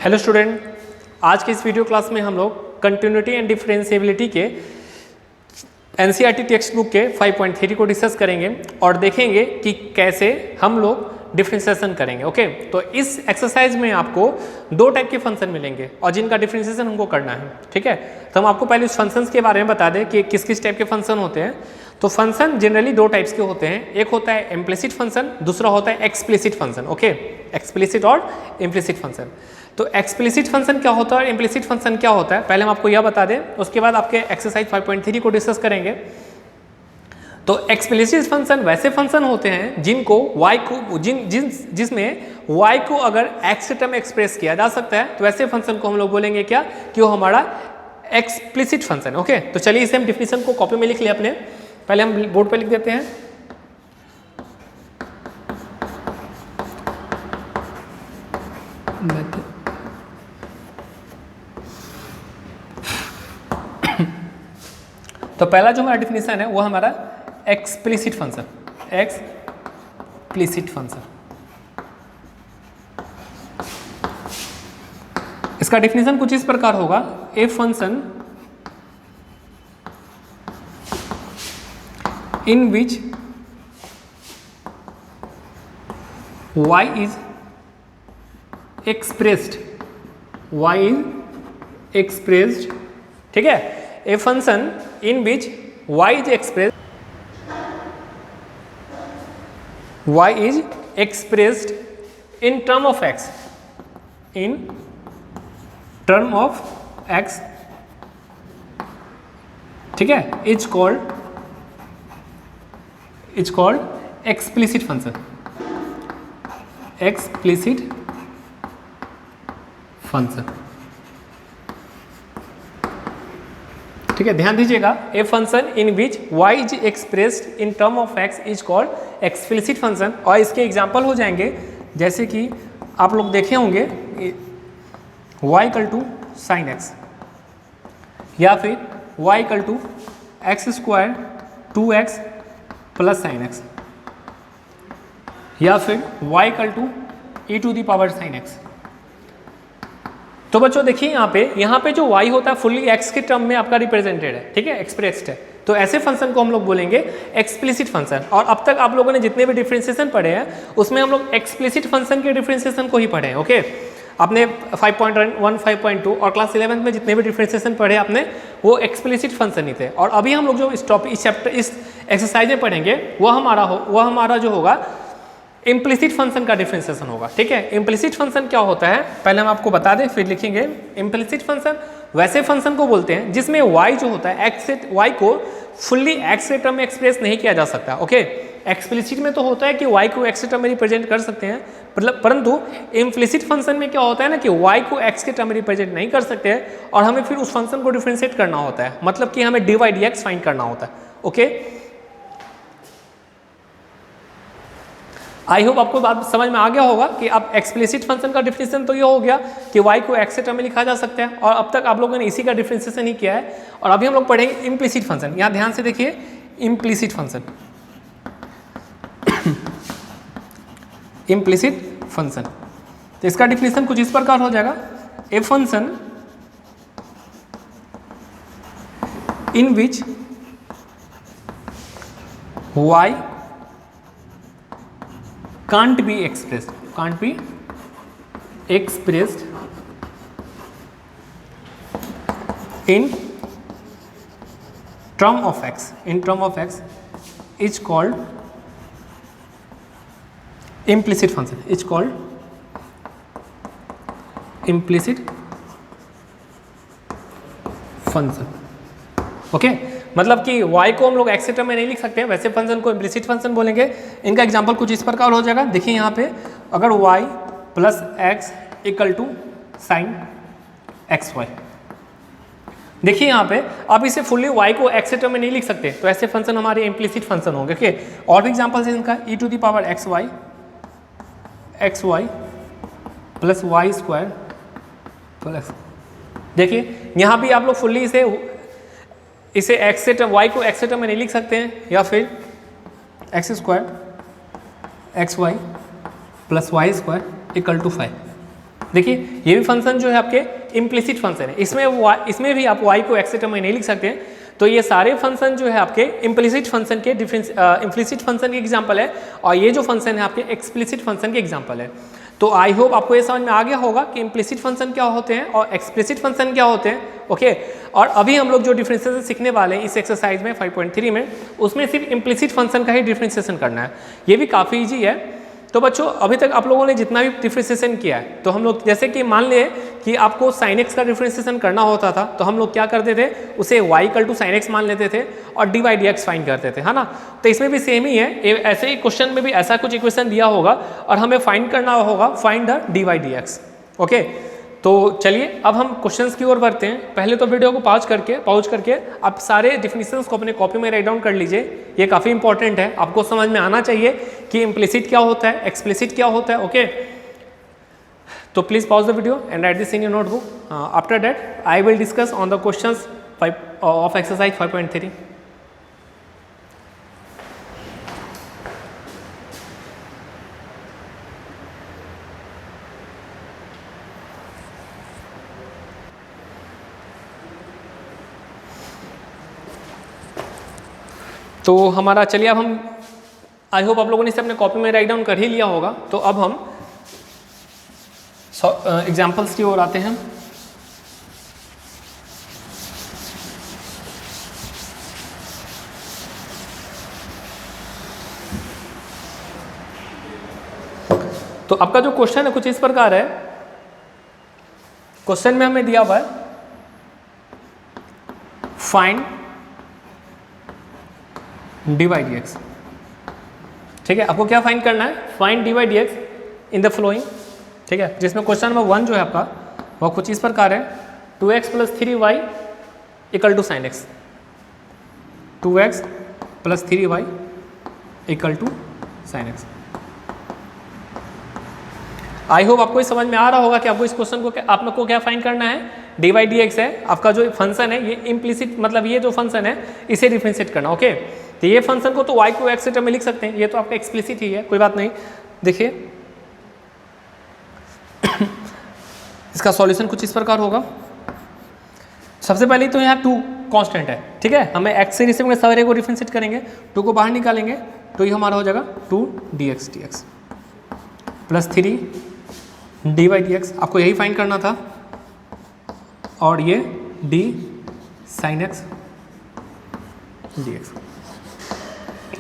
Hello student, आज के इस वीडियो क्लास में हम लोग कंटिन्यूटी एंड डिफरेंशिएबिलिटी के एनसीईआरटी टेक्स्ट बुक के 5.3 को डिस्कस करेंगे और देखेंगे कि कैसे हम लोग डिफरेंशिएशन करेंगे। ओके, तो इस एक्सरसाइज में आपको दो टाइप के फंक्शन मिलेंगे और जिनका डिफरेंशिएशन हमको करना है। ठीक है, तो हम आपको पहले उस फंक्शंस के बारे में बता दें कि किस किस टाइप के फंक्शन होते हैं। तो फंक्शन जनरली दो टाइप्स के होते हैं, एक होता है इम्प्लिसिट फंक्शन, दूसरा होता है एक्सप्लिसिट फंक्शन। ओके, एक्सप्लिसिट और इम्प्लिसिट फंक्शन। तो एक्सप्लिसिट फंक्शन क्या होता है और इम्प्लिसिट फंक्शन क्या होता है, पहले हम आपको यह बता दें, उसके बाद आपके एक्सरसाइज 5.3 को डिस्कस करेंगे। तो एक्सप्लिसिट फंक्शन वैसे फंक्शन होते हैं जिनको y को जिसमें y को अगर x के टर्म में एक्सप्रेस किया जा सकता है, तो वैसे फंक्शन को हम लोग बोलेंगे क्या कि वो हमारा एक्सप्लिसिट फंक्शन। ओके, तो चलिए इसे हम डिफिनीशन को कॉपी में लिख लिया अपने, पहले हम बोर्ड पे लिख देते हैं। तो पहला जो हमारा डिफिनीशन है वो हमारा एक्सप्लिसिट फंक्शन, एक्सप्लिसिट फंक्शन। इसका डिफिनीशन कुछ इस प्रकार होगा, a function in which y is expressed, ठीक है, a function in which y is expressed in term of x, ठीक है, is called explicit function, explicit function। ठीक है, ध्यान दीजिएगा, a function in which y is expressed in term of x is called explicit function. और इसके example हो जाएंगे जैसे कि आप लोग देखे होंगे y equal to sine x, या फिर y equal to x square 2x plus sine x, या फिर y equal to e to the power sine x। तो बच्चों देखिए यहाँ पे जो y होता है फुल्ली x के टर्म में आपका रिप्रेजेंटेड है, ठीक है, एक्सप्रेस्ड है। तो ऐसे फंक्शन को हम लोग बोलेंगे एक्सप्लिसिट फंक्शन। और अब तक आप लोगों ने जितने भी डिफरेंशिएशन पढ़े हैं उसमें हम लोग एक्सप्लिसिट फंक्शन के डिफरेंशिएशन को ही पढ़े हैं। ओके, आपने 5.1, 5.2 और क्लास 11 में जितने भी डिफरेंशिएशन पढ़े आपने वो एक्सप्लिसिट फंक्शन ही थे। और अभी हम लोग जो इस चैप्टर इस एक्सरसाइज में पढ़ेंगे वो हमारा जो होगा इम्प्लिसिट फंक्शन का डिफरेंशिएशन होगा। ठीक है, इम्प्लिसिट फंक्शन क्या होता है पहले हम आपको बता दें फिर लिखेंगे। इम्प्लिसिट फंक्शन वैसे फंक्शन को बोलते हैं जिसमें y जो होता है y को फुल्ली x के टर्म में एक्सप्रेस नहीं किया जा सकता। ओके, एक्सप्लिसिट में तो होता है कि y को x के टर्म में रिप्रेजेंट कर सकते हैं, परंतु इम्प्लिसिट फंक्शन में क्या होता है ना कि y को x के टर्म में रिप्रेजेंट नहीं कर सकते हैं और हमें फिर उस फंक्शन को डिफरेंशिएट करना होता है, मतलब कि हमें dy dx फाइंड करना होता है। ओके, आई होप आपको बात समझ में आ गया होगा कि अब एक्सप्लिसिट फंक्शन का डिफरेंशिएशन तो ये हो गया कि y को x के टर्म में लिखा जा सकता है, और अब तक आप लोगों ने इसी का डिफरेंशिएशन ही किया है। और अभी हम लोग पढ़ेंगे इम्प्लिसिट फंक्शन। यहाँ ध्यान से देखिए, इम्प्लिसिट फंक्शन, इम्प्लिसिट फंक्शन। तो इसका डिफरेंशिएशन कुछ इस प्रकार हो जाएगा, a function in which y can't be expressed in term of x is called implicit function, is called implicit function। Okay, मतलब कि y को हम लोग x के टर्म में नहीं लिख सकते हैं, वैसे फंक्शन को इम्प्लिसिट फंक्शन बोलेंगे। इनका एग्जांपल कुछ इस प्रकार हो जाएगा, देखिए यहाँ पे अगर y plus x equal to sine x y, देखिए यहाँ पे आप इसे फुल्ली y को x के टर्म में नहीं लिख सकते, तो ऐसे फंक्शन हमारे इम्प्लिसिट फंक्शन होंगे। ओके, और भी एग्जांपल है इनका, e to the power x y plus y square plus, देखिए यहाँ भी आप लोग फुल्ली इसे एक्स से टर्म y को x से टर्म में नहीं लिख सकते हैं, या फिर x square x y plus y square equal to 5, देखिए ये भी फंक्शन जो है आपके इम्प्लिसिट फंक्शन है, इसमें भी आप y को x के टर्म में नहीं लिख सकते हैं। तो ये सारे फंक्शन जो है आपके इम्प्लिसिट फंक्शन के इम्प्लिसिट फंक्शन के एग्जांपल है, और ये जो फंक्शन है आपके एक्सप्लिसिट फंक्शन के एग्जांपल है। तो आई होप आपको ये समझ में आ गया होगा कि इम्प्लिसिट फंक्शन क्या होते हैं और एक्सप्लिसिट फंक्शन क्या होते हैं। ओके, और अभी हम लोग जो डिफरेंशिएशन सीखने वाले हैं इस एक्सरसाइज में 5.3 में, उसमें सिर्फ इम्प्लिसिट फंक्शन का ही डिफरेंशिएशन करना है। ये भी काफ़ी ईजी है। तो बच्चों अभी तक आप लोगों ने जितना भी डिफरेंशिएशन किया है, तो हम लोग जैसे कि मान लिए कि आपको sin x का डिफरेंशिएशन करना होता था, तो हम लोग क्या करते थे, उसे y equal to sin x मान लेते थे और dy dx फाइंड करते थे, है ना। तो इसमें भी सेम ही है, ऐसे ही क्वेश्चन में भी ऐसा कुछ इक्वेशन दिया होगा और हमें फाइंड करना होगा find the dy dx। Okay, तो चलिए अब हम क्वेश्चंस की ओर बढ़ते हैं। पहले तो वीडियो को पॉज करके आप सारे डिफिनीशंस को अपने कॉपी में राइट डाउन कर लीजिए। ये काफ़ी इंपॉर्टेंट है, आपको समझ में आना चाहिए कि इम्प्लिसिट क्या होता है, एक्सप्लिसिट क्या होता है। ओके, तो please pause the video and right this in your notebook. After that I will discuss on the questions of exercise 5.3। तो हमारा चलिए अब हम आई होप आप लोगों ने इसे अपने कॉपी में राइट डाउन कर ही लिया होगा। तो अब हम एग्जाम्पल्स की ओर आते हैं। तो आपका जो क्वेश्चन है कुछ इस प्रकार है। क्वेश्चन में हमें दिया हुआ है फाइंड dy dx। ठीक है, आपको क्या फाइंड करना है, find dy dx in the flowing. ठीक है, जिसमें क्वेश्चन नंबर 1 जो है आपका वह कुछ इस प्रकार है 2x + 3y = sin x। 2x + 3y = sin x। आई होप आपको ये समझ में आ रहा होगा कि आपको इस क्वेश्चन को आप लोग को क्या फाइंड करना है, dy dx है आपका जो फंक्शन है, ये इम्प्लिसिट मतलब ये जो फंक्शन है इसे डिफरेंशिएट करना। ओके, तो ये फंक्शन को तो y को x के टर्म में लिख सकते हैं, ये तो आपका एक्सप्लिसिट ही है, कोई बात नहीं। देखिए इसका सॉल्यूशन कुछ इस प्रकार होगा। सबसे पहले तो यहाँ 2 कांस्टेंट है, ठीक है, हमें x से रिस्पेक्ट में सारे को डिफरेंशिएट करेंगे, 2 को बाहर निकालेंगे तो ये हमारा हो जाएगा 2 dx dx + 3 dy dx, आपको यही फाइंड करना था, और ये d sin x dx।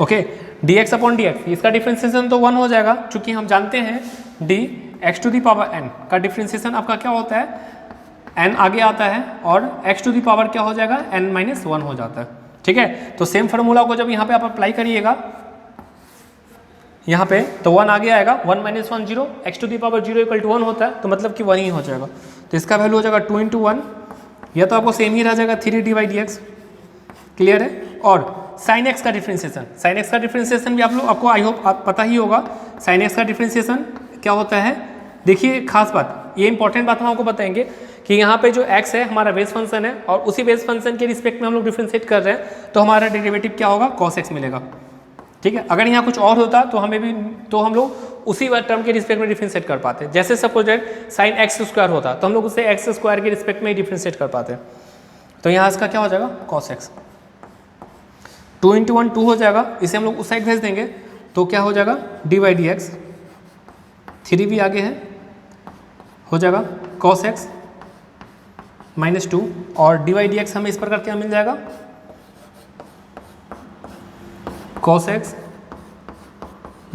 Okay, dx upon dx इसका डिफरेंशिएशन तो 1 हो जाएगा, चूंकि हम जानते हैं dx⁴n का डिफरेंशिएशन आपका क्या होता है, n आगे आता है और x⁴ क्या हो जाएगा, n-1 हो जाता है। ठीक है, तो सेम फार्मूला को जब यहाँ पे आप अप्लाई करिएगा यहाँ पे, तो 1 आगे आएगा, 1 - 1 0, x⁴ 0 = 1 होता है, तो मतलब कि 1 ही हो जाएगा। तो इसका वैल्यू हो जाएगा 2 × 1, यह तो आपको सेम ही रह जाएगा 3 dy dx। क्लियर है। और sin x का डिफरेंशिएशन भी आपको आई होप पता ही होगा। sin x का डिफरेंशिएशन क्या होता है, देखिए खास बात, ये इंपॉर्टेंट बात हम आपको बताएंगे कि यहाँ पे जो x है हमारा बेस फंक्शन है और उसी बेस फंक्शन के रिस्पेक्ट में हम लोग डिफरेंशिएट कर रहे हैं, तो हमारा डेरिवेटिव क्या होगा, cos x मिलेगा। ठीक है, अगर यहाँ कुछ और होता तो हम लोग उसी टर्म के रिस्पेक्ट में डिफरेंशिएट कर पाते। जैसे सपोज sin x² होता तो हम लोग उसे x² के रिस्पेक्ट में ही डिफरेंशिएट कर पाते। तो यहाँ इसका क्या हो जाएगा, cos x। 2 × 1 2 हो जाएगा, इसे हम लोग उस साइड भेज देंगे तो क्या हो जाएगा, dy dx, 3 भी आगे है, हो जाएगा cos x -2, और dy dx हमें इस प्रकार क्या मिल जाएगा, cos x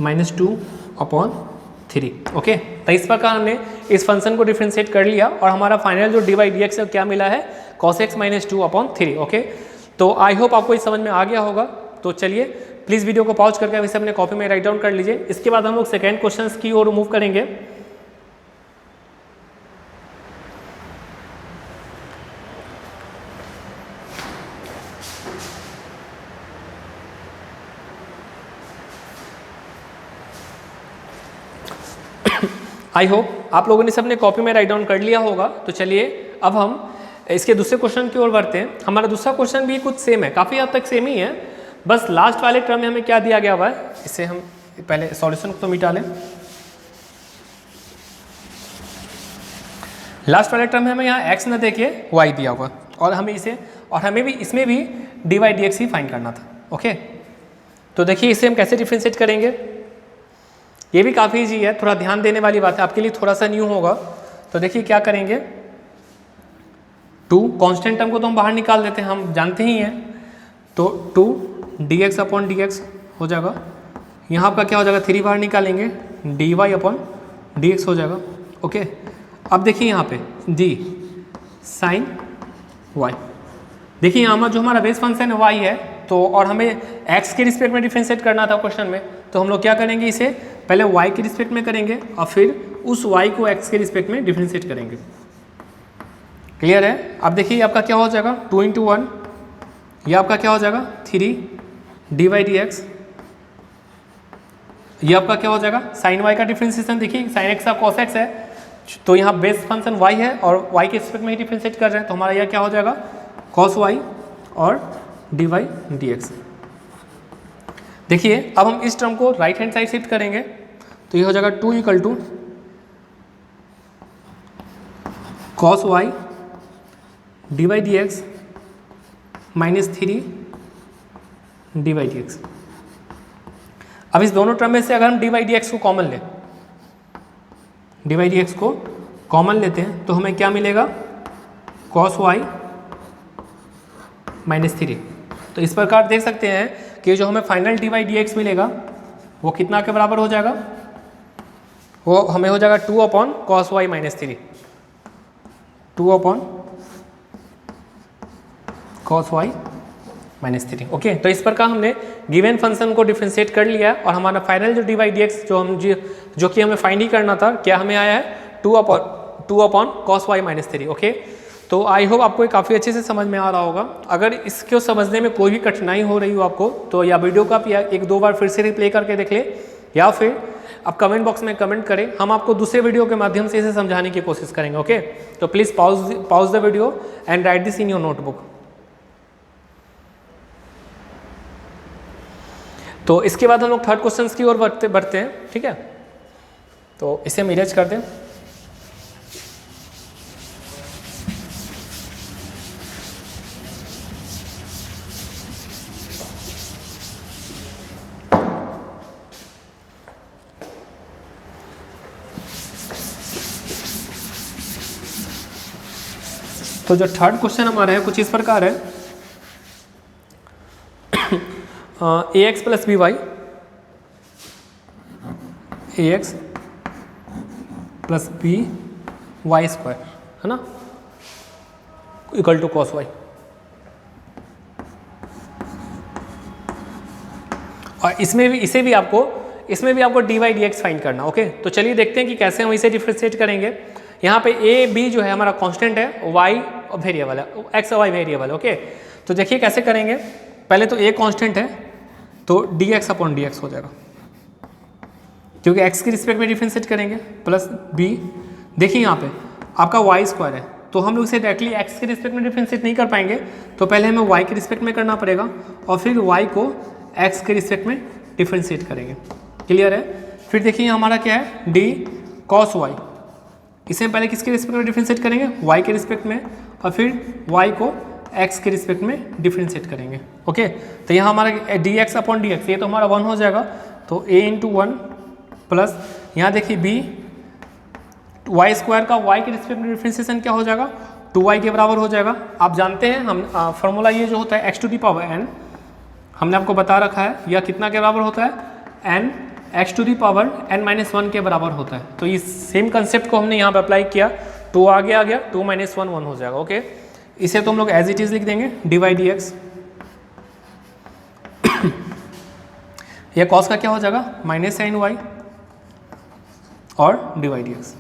-2/3। ओके, तो इस प्रकार हमने इस फंक्शन को डिफरेंशिएट कर लिया और हमारा फाइनल जो dy dx है क्या मिला है, cos x -2/3। ओके, तो आई होप आपको इस समझ में आ गया होगा। तो चलिए प्लीज़ वीडियो को पॉज करके इसे अपने कॉपी में राइट डाउन कर लीजिए। इसके बाद हम लोग सेकेंड क्वेश्चन की ओर मूव करेंगे। आई होप आप लोगों ने सबने कॉपी में राइट डाउन कर लिया होगा। तो चलिए अब हम इसके दूसरे क्वेश्चन की ओर बढ़ते हैं। हमारा दूसरा क्वेश्चन भी कुछ सेम है, काफ़ी हद तक सेम ही है, बस लास्ट वाले टर्म में हमें क्या दिया गया हुआ है, इसे हम पहले सॉल्यूशन को तो मिटा लें। लास्ट वाले टर्म में हमें यहाँ x न देके y दिया हुआ और हमें भी इसमें भी dy dx ही फाइंड करना था। ओके, तो देखिए इसे हम कैसे डिफ्रेंशिएट करेंगे, ये भी काफ़ी ईजी है, थोड़ा ध्यान देने वाली बात है, आपके लिए थोड़ा सा न्यू होगा। तो देखिए क्या करेंगे, 2 कांस्टेंट टर्म को तो हम बाहर निकाल देते हैं, हम जानते ही हैं, तो 2 dx अपॉन dx हो जाएगा, यहाँ आपका क्या हो जाएगा 3 बाहर निकालेंगे dy अपॉन dx हो जाएगा। ओके, अब देखिए यहाँ पे d साइन y, देखिए यहाँ जो हमारा बेस फंक्शन y है, तो और हमें x के रिस्पेक्ट में डिफरेंशिएट करना था क्वेश्चन में, तो हम लोग क्या करेंगे, इसे पहले y के रिस्पेक्ट में करेंगे और फिर उस y को x के रिस्पेक्ट में डिफरेंशिएट करेंगे। क्लियर है? अब देखिए आपका क्या हो जाएगा 2 × 1, ये आपका क्या हो जाएगा 3 dy dx, ये आपका क्या हो जाएगा साइन y का डिफरेंशिएशन, देखिए साइन x का कॉस x है, तो यहाँ बेस फंक्शन y है और y के रिस्पेक्ट में ही डिफरेंशिएट कर रहे हैं, तो हमारा यह क्या हो जाएगा cos y और dy dx। देखिए अब हम इस टर्म को राइट हैंड साइड शिफ्ट करेंगे, तो ये हो जाएगा 2 = cos y dy dx -3 dy dx। अब इस दोनों टर्म में से अगर हम dy dx को कॉमन लें, dy dx को कॉमन लेते हैं, तो हमें क्या मिलेगा cos y -3। तो इस प्रकार देख सकते हैं कि जो हमें फाइनल dy dx मिलेगा वो कितना के बराबर हो जाएगा, वो हमें हो जाएगा 2 upon cos y -3, 2 upon cos y -3। Okay, तो इस प्रकार हमने गिवन फंक्शन को डिफरेंशिएट कर लिया और हमारा फाइनल जो dy dx जो कि हमें फाइंड ही करना था, क्या हमें आया है 2 अपॉन cos y -3। ओके, तो आई होप आपको काफ़ी अच्छे से समझ में आ रहा होगा। अगर इसको समझने में कोई भी कठिनाई हो रही हो आपको, तो या वीडियो का आप 1-2 बार फिर से रिप्ले करके देख ले, या फिर आप कमेंट बॉक्स में कमेंट करें, हम आपको दूसरे वीडियो के माध्यम से इसे समझाने की कोशिश करेंगे। ओके, तो please pause the video and right this in your notebook. तो इसके बाद हम लोग थर्ड क्वेश्चन की ओर बढ़ते हैं। ठीक है, तो इसे हम इरेज कर दें। तो जो थर्ड क्वेश्चन हमारा है कुछ इस प्रकार है, ax + by, ax + by² है ना, = cos y। और इसे भी आपको dy dx फाइंड करना। ओके, तो चलिए देखते हैं कि कैसे हम इसे डिफरेंशिएट करेंगे। यहाँ पे a b जो है हमारा कांस्टेंट है, y वेरिएबल है, x और y वेरिएबल है। ओके, तो देखिए कैसे करेंगे, पहले तो a कांस्टेंट है, तो dx अपॉन dx हो जाएगा, क्योंकि x के रिस्पेक्ट में डिफरेंशिएट करेंगे, प्लस b, देखिए यहाँ पे आपका y² है, तो हम लोग इसे डायरेक्टली x के रिस्पेक्ट में डिफरेंशिएट नहीं कर पाएंगे, तो पहले हमें y के रिस्पेक्ट में करना पड़ेगा और फिर y को x के रिस्पेक्ट में डिफरेंशिएट करेंगे। क्लियर है? फिर देखिए हमारा क्या है d cos y, इसे पहले किसके रिस्पेक्ट में डिफरेंशिएट करेंगे, y के रिस्पेक्ट में, और फिर y को x के रिस्पेक्ट में डिफरेंशिएट करेंगे। ओके, तो यहाँ हमारा dx अपॉन dx, ये तो हमारा 1 हो जाएगा, तो a × 1 प्लस यहाँ देखिए b y² का y के रिस्पेक्ट में डिफरेंशिएशन क्या हो जाएगा 2y के बराबर हो जाएगा। आप जानते हैं हम फॉर्मूला ये जो होता है x⁴n, हमने आपको बता रखा है, यह कितना के बराबर होता है n x⁴n-1 के बराबर होता है। तो इस सेम कंसेप्ट को हमने यहाँ पे अप्लाई किया, 2 आगे आ गया, 2 - 1 1 हो जाएगा। ओके, इसे तो हम लोग एज इट इज लिख देंगे dy dx। यह cos का क्या हो जाएगा -sin y और dy dx।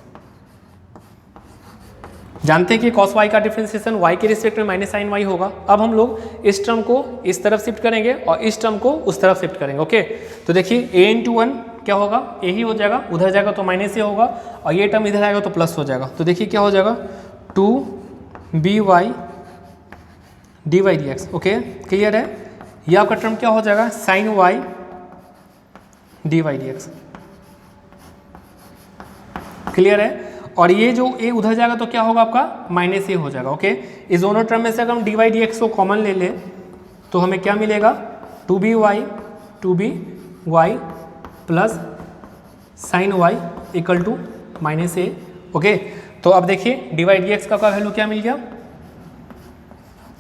जानते हैं कि cos y का डिफरेंशिएशन y के रिस्पेक्ट में -sin y होगा। अब हम लोग इस टर्म को इस तरफ शिफ्ट करेंगे और इस टर्म को उस तरफ शिफ्ट करेंगे। ओके, तो देखिए a × 1 क्या होगा, a ही हो जाएगा, उधर जाएगा तो -a होगा, और ये टर्म इधर आएगा तो प्लस हो जाएगा। तो देखिए क्या हो जाएगा 2by dy dx। Okay, clear है? ये आपका टर्म क्या हो जाएगा sin y dy dx। Clear है? और ये जो a उधर जाएगा तो क्या होगा आपका माइनस ए हो जाएगा। ओके, इस दोनों टर्म में से अगर हम dy dx को कॉमन ले लें तो हमें क्या मिलेगा 2by plus sine y equal to minus a. Okay, तो अब देखिए dy dx का वैल्यू क्या मिल गया,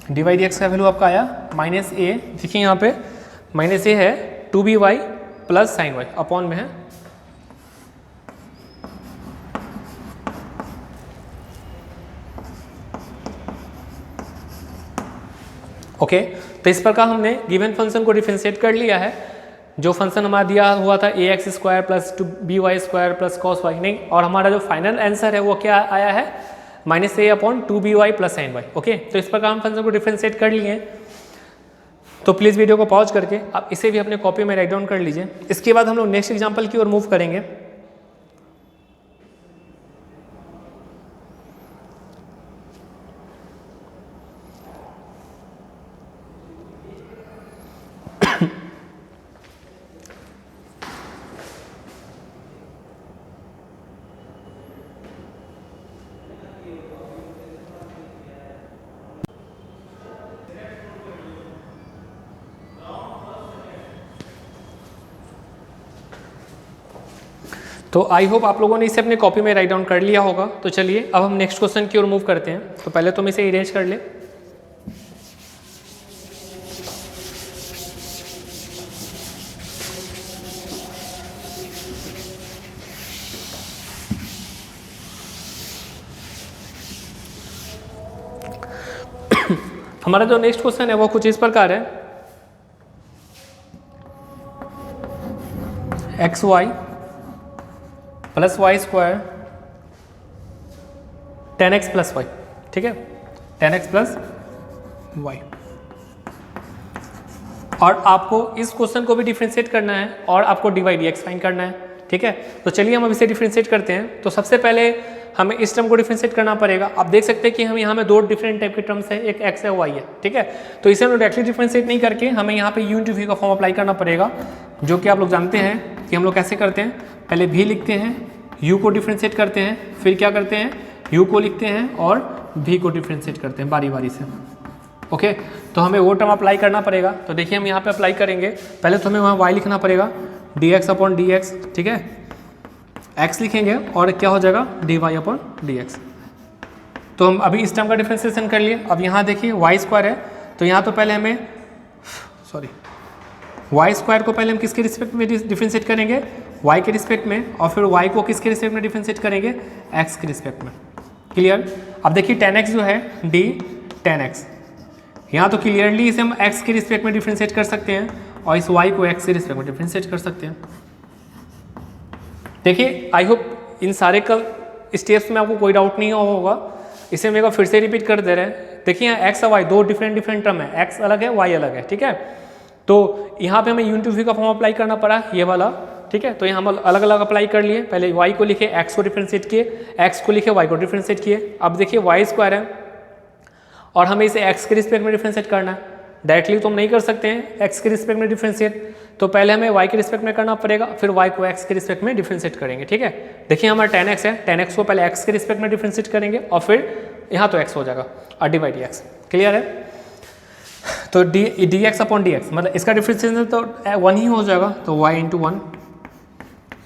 dy dx का वैल्यू आपका आया माइनस ए। देखिए यहाँ पे माइनस ए है 2by plus sine y upon में है ओके। तो इस प्रकार हमने गिवन फंक्शन को डिफरेंशिएट कर लिया है। जो फंक्शन हमारा दिया हुआ था ax स्क्वायर प्लस 2by square plus cos y नहीं, और हमारा जो फाइनल आंसर है वो क्या आया है minus a upon 2by plus sine y. Okay, तो इस प्रकार हम फंक्शन को डिफरेंशिएट कर लिए हैं। तो प्लीज़ वीडियो को पॉज करके आप इसे भी अपने कॉपी में राइट डाउन कर लीजिए। इसके बाद हम लोग नेक्स्ट एग्जाम्पल की ओर मूव करेंगे। तो आई होप आप लोगों ने इसे अपने कॉपी में राइट डाउन कर लिया होगा। तो चलिए अब हम नेक्स्ट क्वेश्चन की ओर मूव करते हैं। तो पहले तुम इसे इरेज कर ले। हमारा जो नेक्स्ट क्वेश्चन है वो कुछ इस प्रकार है, x y plus y square 10x plus y. ठीक है, 10x प्लस वाई। और आपको इस क्वेश्चन को भी डिफरेंशिएट करना है और आपको dy dx फाइंड करना है। ठीक है, तो चलिए हम अब इसे डिफरेंशिएट करते हैं। तो सबसे पहले हमें इस टर्म को डिफरेंशिएट करना पड़ेगा। आप देख सकते हैं कि हम यहाँ में दो डिफरेंट टाइप के टर्म्स है, एक x है y है। ठीक है, तो इसे हम डायरेक्टली डिफरेंशिएट नहीं करके हमें यहाँ पे u इंटू v का फॉर्म अप्लाई करना पड़ेगा, जो कि आप लोग जानते हैं कि हम लोग कैसे करते हैं। पहले v लिखते हैं, u को डिफरेंशिएट करते हैं, फिर क्या करते हैं u को लिखते हैं और v को डिफरेंशिएट करते हैं बारी बारी से। ओके, तो हमें वो टर्म अप्लाई करना पड़ेगा। तो देखिए हम यहाँ पे अप्लाई करेंगे। पहले तो हमें वहाँ y लिखना पड़ेगा, dx अपॉन dx। ठीक है, x लिखेंगे और क्या हो जाएगा dy अपॉन dx। तो हम अभी इस टर्म का डिफरेंशिएशन कर लिए। अब यहाँ देखिए y स्क्वायर है, तो यहाँ तो पहले हमें y स्क्वायर को पहले हम किसके रिस्पेक्ट में डिफरेंशिएट करेंगे, y के रिस्पेक्ट में, और फिर y को किसके रिस्पेक्ट में डिफरेंशिएट करेंगे, x के रिस्पेक्ट में। क्लियर। अब देखिए 10x जो है d 10x, यहाँ तो क्लियरली इसे हम x के रिस्पेक्ट में डिफरेंशिएट कर सकते हैं और इस y को x के रिस्पेक्ट में डिफरेंशिएट कर सकते हैं। देखिए आई होप इन सारे का स्टेप्स में आपको कोई डाउट नहीं होगा। इसे मेरे को फिर से रिपीट कर दे रहे हैं। देखिए यहाँ x और y दो डिफरेंट टर्म है, x अलग है y अलग है। ठीक है, तो यहाँ पे हमें u इंटू v का फॉर्म अप्लाई करना पड़ा, ये वाला। ठीक है, तो यहाँ हम अलग अलग अप्लाई कर लिए। पहले y को लिखे, x को डिफरेंशिएट किए, x को लिखे, y को डिफरेंशिएट किए। अब देखिए y स्क्वायर है और हमें इसे x के रिस्पेक्ट में डिफरेंशिएट करना है। डायरेक्टली तो हम नहीं कर सकते हैं x के रिस्पेक्ट में डिफरेंशिएट, तो पहले हमें y के रिस्पेक्ट में करना पड़ेगा, फिर y को x के रिस्पेक्ट में डिफरेंशिएट करेंगे। ठीक है, देखिए हमारा 10x है, 10x को पहले x के रिस्पेक्ट में डिफरेंशिएट करेंगे और फिर यहाँ तो x हो जाएगा और dy dx। क्लियर है, तो dx अपॉन dx मतलब इसका डिफरेंशिएशन तो 1 ही हो जाएगा, तो y इंटू 1।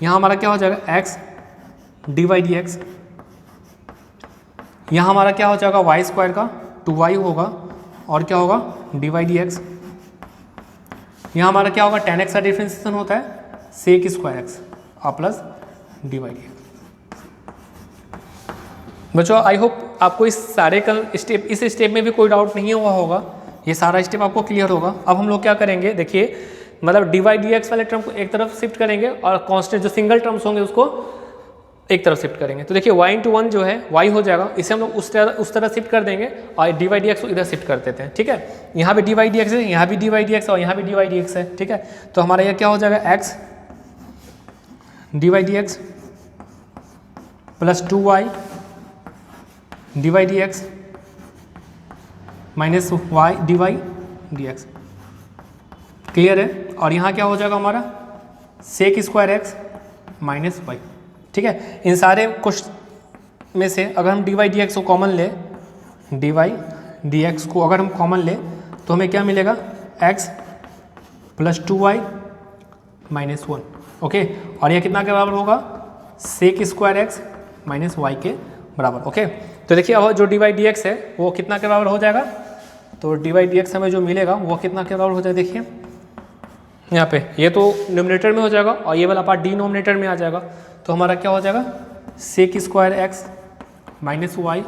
यहाँ हमारा क्या हो जाएगा x dy dx। यहाँ हमारा क्या हो जाएगा y स्क्वायर का 2y होगा और क्या होगा dy dx। यहाँ हमारा क्या होगा 10x का डिफरेंशिएशन होता है sec स्क्वायर x और प्लस dy dx। बच्चों आई होप आपको इस सारे का स्टेप, इस स्टेप में भी कोई डाउट नहीं हुआ होगा, ये सारा स्टेप आपको क्लियर होगा। अब हम लोग क्या करेंगे, देखिए मतलब dy dx वाले टर्म को एक तरफ शिफ्ट करेंगे और कांस्टेंट जो सिंगल टर्म्स होंगे उसको एक तरफ शिफ्ट करेंगे। तो देखिए y इंटू 1 जो है y हो जाएगा, इसे हम लोग उस तरह शिफ्ट कर देंगे और dy dx को इधर शिफ्ट कर देते हैं। ठीक है, यहाँ भी dy dx है, यहाँ भी dy dx और यहाँ भी dy dx है। ठीक है, तो हमारा यह क्या हो जाएगा x dy dx plus 2y dy dx minus y dy dx। Clear है, और यहाँ क्या हो जाएगा हमारा sec square x minus y. ठीक है, इन सारे में से अगर हम dy dx को कॉमन ले, dy dx को अगर हम कॉमन ले तो हमें क्या मिलेगा, x plus 2y minus 1, okay. और यह कितना के बराबर होगा, sec square x minus y के बराबर, ओके। तो देखिए अब जो dy dx है वो कितना के बराबर हो जाएगा, तो dy dx हमें जो मिलेगा वो कितना के बराबर हो जाएगा, देखिए यहाँ पे ये तो न्यूमरेटर में हो जाएगा और ये वाला पार्ट डिनोमिनेटर में आ जाएगा। तो हमारा क्या हो जाएगा, sec square x minus y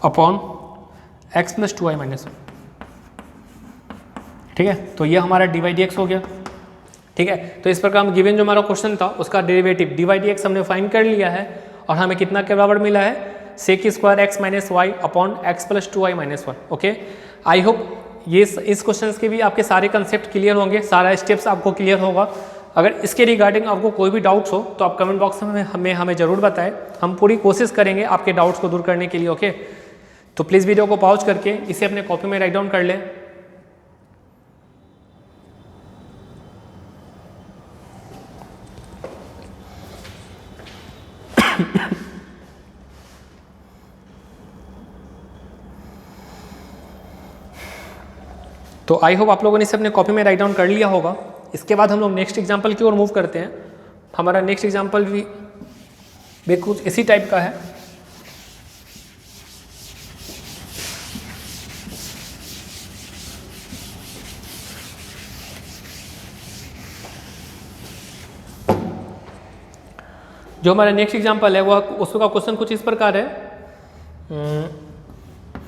upon x plus 2y minus 1, ठीक है। तो ये हमारा dy dx हो गया, ठीक है। तो इस प्रकार हम गिवन जो हमारा क्वेश्चन था उसका डेरिवेटिव dy dx हमने फाइंड कर लिया है और हमें कितना के बराबर मिला है, sec square x minus y upon x plus 2y minus 1, okay. I hope ये इस क्वेश्चन के भी आपके सारे कंसेप्ट क्लियर होंगे, सारा स्टेप्स आपको क्लियर होगा। अगर इसके रिगार्डिंग आपको कोई भी डाउट्स हो तो आप कमेंट बॉक्स में हमें ज़रूर बताएं, हम पूरी कोशिश करेंगे आपके डाउट्स को दूर करने के लिए, ओके। तो प्लीज़ वीडियो को पॉज करके इसे अपने कॉपी में राइट डाउन कर लें। तो आई होप आप लोगों ने इसे अपने कॉपी में राइट डाउन कर लिया होगा। इसके बाद हम लोग नेक्स्ट एग्जाम्पल की ओर मूव करते हैं। हमारा नेक्स्ट एग्जाम्पल भी कुछ इसी टाइप का है। जो हमारा नेक्स्ट एग्जाम्पल है वह उसका क्वेश्चन कुछ इस प्रकार है,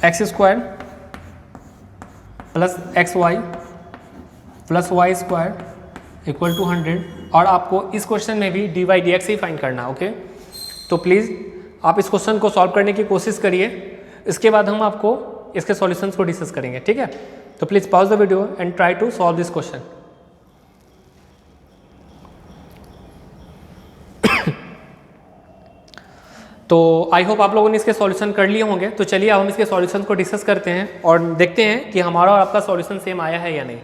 x square plus x y plus y square equal to 100 और आपको इस क्वेश्चन में भी dy dx ही फाइंड करना है, ओके। तो प्लीज़ आप इस क्वेश्चन को सॉल्व करने की कोशिश करिए, इसके बाद हम आपको इसके सॉल्यूशंस को डिस्कस करेंगे, ठीक है। तो please pause the video and try to solve this question. तो आई होप आप लोगों ने इसके सॉल्यूशन कर लिए होंगे। तो चलिए अब हम इसके सॉल्यूशन को डिस्कस करते हैं और देखते हैं कि हमारा और आपका सॉल्यूशन सेम आया है या नहीं।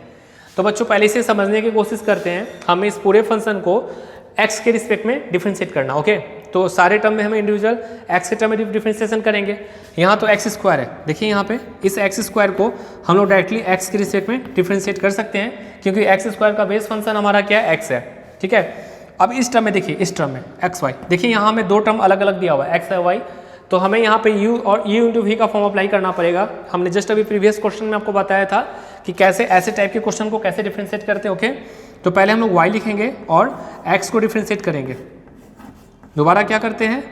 तो बच्चों पहले से समझने की कोशिश करते हैं, हमें इस पूरे फंक्शन को x के रिस्पेक्ट में डिफरेंशिएट करना, ओके। तो सारे टर्म में हमें इंडिविजुअल x के टर्म में डिफरेंशिएशन करेंगे। यहाँ तो x स्क्वायर है, देखिए यहाँ पे इस x स्क्वायर को हम लोग डायरेक्टली x के रिस्पेक्ट में डिफरेंशिएट कर सकते हैं क्योंकि x स्क्वायर का बेस फंक्शन हमारा क्या है, x है, ठीक है। अब इस टर्म में देखिए, इस टर्म में एक्स वाई, देखिए यहाँ हमें दो टर्म अलग अलग दिया हुआ है एक्स और वाई, तो हमें यहाँ पे u और u इंटू वी का फॉर्म अप्लाई करना पड़ेगा। हमने जस्ट अभी प्रीवियस क्वेश्चन में आपको बताया था कि कैसे ऐसे टाइप के क्वेश्चन को कैसे डिफरेंशिएट करते हैं, ओके। तो पहले हम लोग y लिखेंगे और x को डिफरेंशिएट करेंगे। दोबारा क्या करते हैं,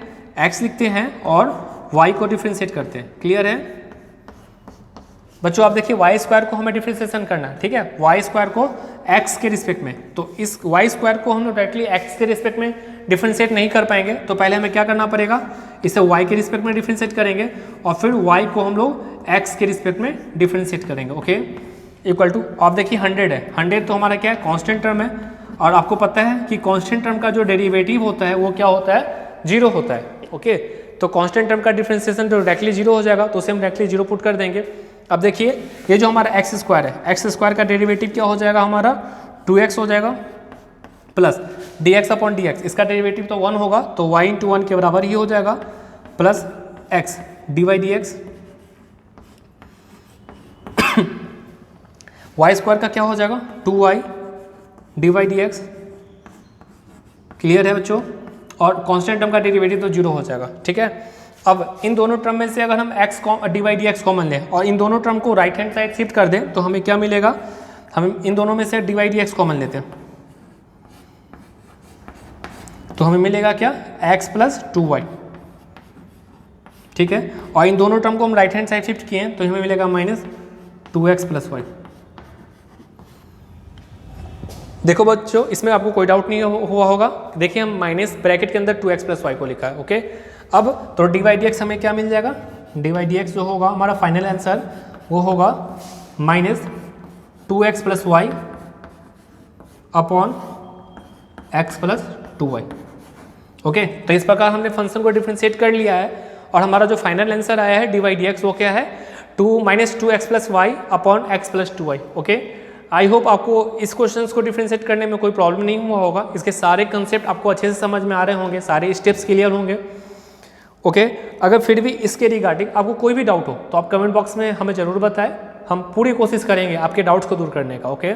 x लिखते हैं और y को डिफरेंशिएट करते हैं, क्लियर है बच्चों। आप देखिए y स्क्वायर को हमें डिफरेंशिएशन करना है, ठीक है, y स्क्वायर को x के रिस्पेक्ट में। तो इस y स्क्वायर को हम लोग डायरेक्टली x के रिस्पेक्ट में डिफरेंशिएट नहीं कर पाएंगे, तो पहले हमें क्या करना पड़ेगा, इसे y के रिस्पेक्ट में डिफरेंशिएट करेंगे और फिर y को हम लोग x के रिस्पेक्ट में डिफरेंशिएट करेंगे, ओके। इक्वल टू, आप देखिए 100 है, 100 तो हमारा क्या है, कॉन्स्टेंट टर्म है और आपको पता है कि कॉन्स्टेंट टर्म का जो डेरिवेटिव होता है वो क्या होता है, 0 होता है, ओके। तो कॉन्स्टेंट टर्म का डिफरेंशिएशन जो डायरेक्टली 0 हो जाएगा तो उसे हम डायरेक्टली 0 पुट कर देंगे। अब देखिए ये जो हमारा एक्स स्क्वायर है, एक्स स्क्वायर का डेरिवेटिव क्या हो जाएगा हमारा, 2x हो जाएगा प्लस dx अपॉन dx, इसका डेरिवेटिव तो 1 होगा तो y इंटू 1 के बराबर ही हो जाएगा plus x dy dx। y square का क्या हो जाएगा, 2y dy dx, क्लियर है बच्चों। और कांस्टेंट टर्म का डेरिवेटिव तो 0 हो जाएगा, ठीक है। अब इन दोनों टर्म में से अगर हम dy dx कॉमन लें और इन दोनों टर्म को राइट हैंड साइड शिफ्ट कर दें तो हमें क्या मिलेगा, हम इन दोनों में से dy dx कॉमन लेते हैं तो हमें मिलेगा क्या, x प्लस 2y, ठीक है। और इन दोनों टर्म को हम राइट हैंड साइड शिफ्ट किए तो हमें मिलेगा माइनस 2x प्लस y। देखो बच्चों इसमें आपको कोई डाउट नहीं हुआ होगा, देखिए हम माइनस ब्रैकेट के अंदर 2x प्लस y को लिखा है, ओके। अब तो dy dx हमें क्या मिल जाएगा, dy dx जो होगा हमारा फाइनल आंसर वो होगा minus 2x plus y upon x plus 2y, okay. तो इस प्रकार हमने फंक्शन को डिफरेंशिएट कर लिया है और हमारा जो फाइनल आंसर आया है dy dx वो क्या है, minus 2x plus y upon x plus 2y, okay. I hope आपको इस क्वेश्चन को डिफरेंशिएट करने में कोई प्रॉब्लम नहीं हुआ होगा, इसके सारे कंसेप्ट आपको अच्छे से समझ में आ रहे होंगे, सारे स्टेप्स क्लियर होंगे। ओके अगर फिर भी इसके रिगार्डिंग आपको कोई भी डाउट हो तो आप कमेंट बॉक्स में हमें ज़रूर बताएं, हम पूरी कोशिश करेंगे आपके डाउट्स को दूर करने का। ओके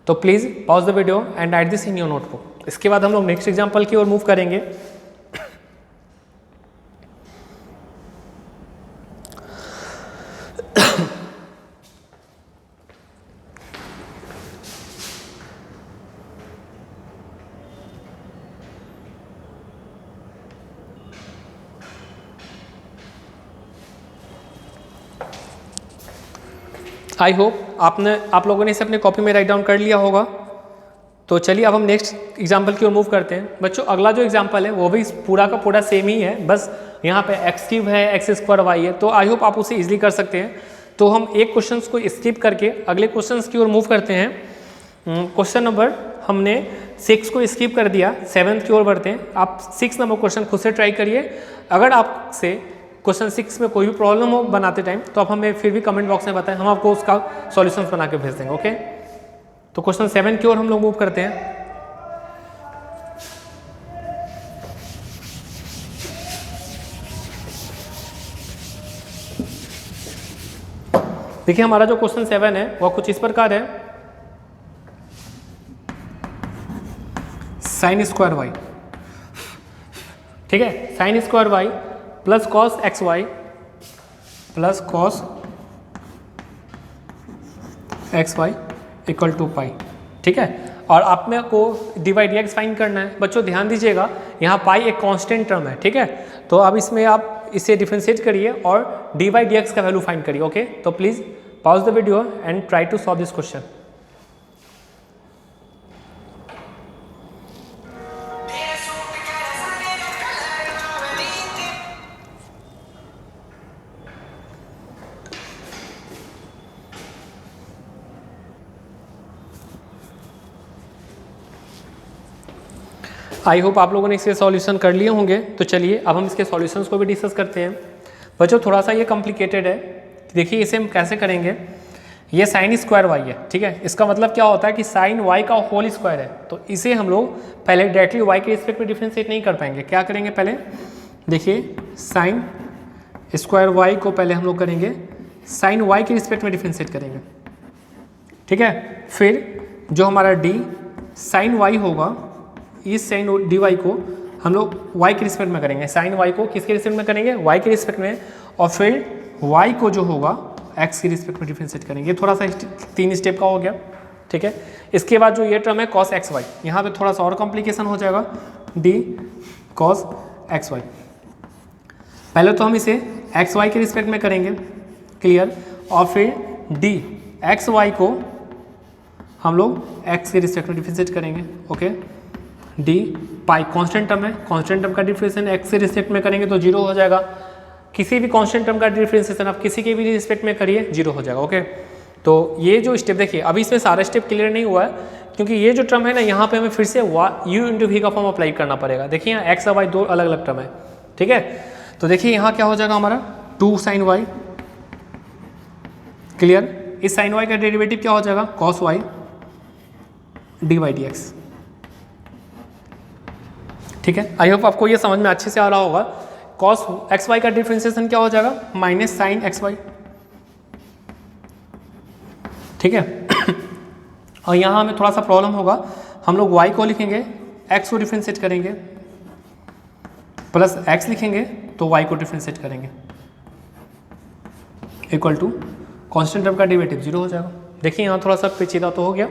तो please pause the video and right this in your notebook. इसके बाद हम लोग नेक्स्ट एग्जाम्पल की ओर मूव करेंगे। आई होप आप लोगों ने इसे अपने कॉपी में राइट डाउन कर लिया होगा। तो चलिए अब हम नेक्स्ट एग्जाम्पल की ओर मूव करते हैं। बच्चों अगला जो एग्जाम्पल है वो भी पूरा का पूरा सेम ही है, बस यहाँ पे एक्स क्यूब है, एक्स स्क्वायर वाई है, तो आई होप आप उसे इजीली कर सकते हैं। तो हम एक क्वेश्चन को स्किप करके अगले क्वेश्चन की ओर मूव करते हैं। क्वेश्चन नंबर हमने 6 को स्किप कर दिया, 7 की ओर बढ़ते हैं। आप 6 नंबर क्वेश्चन खुद से ट्राई करिए। अगर आपसे क्वेश्चन 6 में कोई भी प्रॉब्लम हो बनाते टाइम तो आप हमें फिर भी कमेंट बॉक्स में बताएं, हम आपको उसका सॉल्यूशन बना के भेज देंगे। ओके तो क्वेश्चन 7 की ओर हम लोग मूव करते हैं। देखिए हमारा जो क्वेश्चन 7 है वह कुछ इस प्रकार है, साइन स्क्वायर वाई, ठीक है, sine square y plus cos x y plus cos x y equal to pi, ठीक है। और आप में को d y d x find करना है। बच्चों ध्यान दीजिएगा यहाँ पाई एक कांस्टेंट टर्म है, ठीक है, तो अब इसमें आप इसे डिफरेंशिएट करिए और डी वाई डी एक्स का वैल्यू फाइंड करिए। ओके तो please pause the video and try to solve this question. I hope आप लोगों ने इसके सॉल्यूशन कर लिए होंगे। तो चलिए अब हम इसके सॉल्यूशंस को भी डिस्कस करते हैं। बच्चों थोड़ा सा ये कॉम्प्लिकेटेड है, देखिए इसे हम कैसे करेंगे। ये साइन स्क्वायर वाई है, ठीक है, इसका मतलब क्या होता है कि साइन वाई का होल स्क्वायर है, तो इसे हम लोग पहले डायरेक्टली वाई के रिस्पेक्ट में डिफ्रेंशिएट नहीं कर पाएंगे। क्या करेंगे पहले देखिए, साइन स्क्वायर वाई को पहले हम लोग करेंगे साइन वाई के रिस्पेक्ट में डिफ्रेंशिएट करेंगे, ठीक है। फिर जो हमारा डी साइन वाई होगा, इस साइन डी वाई को हम लोग वाई के रिस्पेक्ट में करेंगे, साइन वाई को किसके रिस्पेक्ट में करेंगे, वाई के रिस्पेक्ट में, और फिर वाई को जो होगा एक्स के रिस्पेक्ट में डिफरेंशिएट करेंगे। थोड़ा सा 3 स्टेप का हो गया, ठीक है। इसके बाद जो ये टर्म है कॉस एक्स वाई, यहाँ पे थोड़ा सा और कॉम्प्लिकेशन हो जाएगा, डी कॉस एक्स वाई। पहले तो हम इसे एक्स वाई के रिस्पेक्ट में करेंगे, क्लियर, और फिर डी एक्स वाई को हम लोग एक्स के रिस्पेक्ट में डिफरेंशिएट करेंगे। ओके डी पाई कांस्टेंट टर्म है, कांस्टेंट टर्म का डिफरेंशिएशन एक्स के रिस्पेक्ट में करेंगे तो 0 हो जाएगा। किसी भी कांस्टेंट टर्म का डिफरेंशिएशन आप किसी के भी रिस्पेक्ट में करिए 0 हो जाएगा। ओके तो ये जो स्टेप देखिए, अभी इसमें सारा स्टेप क्लियर नहीं हुआ है क्योंकि ये जो टर्म है ना, यहाँ पे हमें फिर से यू इंटू वी का फॉर्म अप्लाई करना पड़ेगा। देखिए यहाँ एक्स और वाई दो अलग अलग टर्म है, ठीक है। तो देखिए यहाँ क्या हो जाएगा हमारा 2 साइन वाई, क्लियर। इस साइन वाई का डेरिवेटिव क्या हो जाएगा, cos y d y d x, ठीक है। आई होप आपको ये समझ में अच्छे से आ रहा होगा। कॉस एक्स वाई का डिफरेंशिएशन क्या हो जाएगा, माइनस साइन एक्स वाई, ठीक है। और यहाँ हमें थोड़ा सा प्रॉब्लम होगा, हम लोग y को लिखेंगे, x को डिफरेंशिएट करेंगे, प्लस x लिखेंगे तो y को डिफरेंशिएट करेंगे, इक्वल टू कांस्टेंट टर्म का डेरिवेटिव 0 हो जाएगा। देखिए यहाँ थोड़ा सा पेचीदा तो हो गया।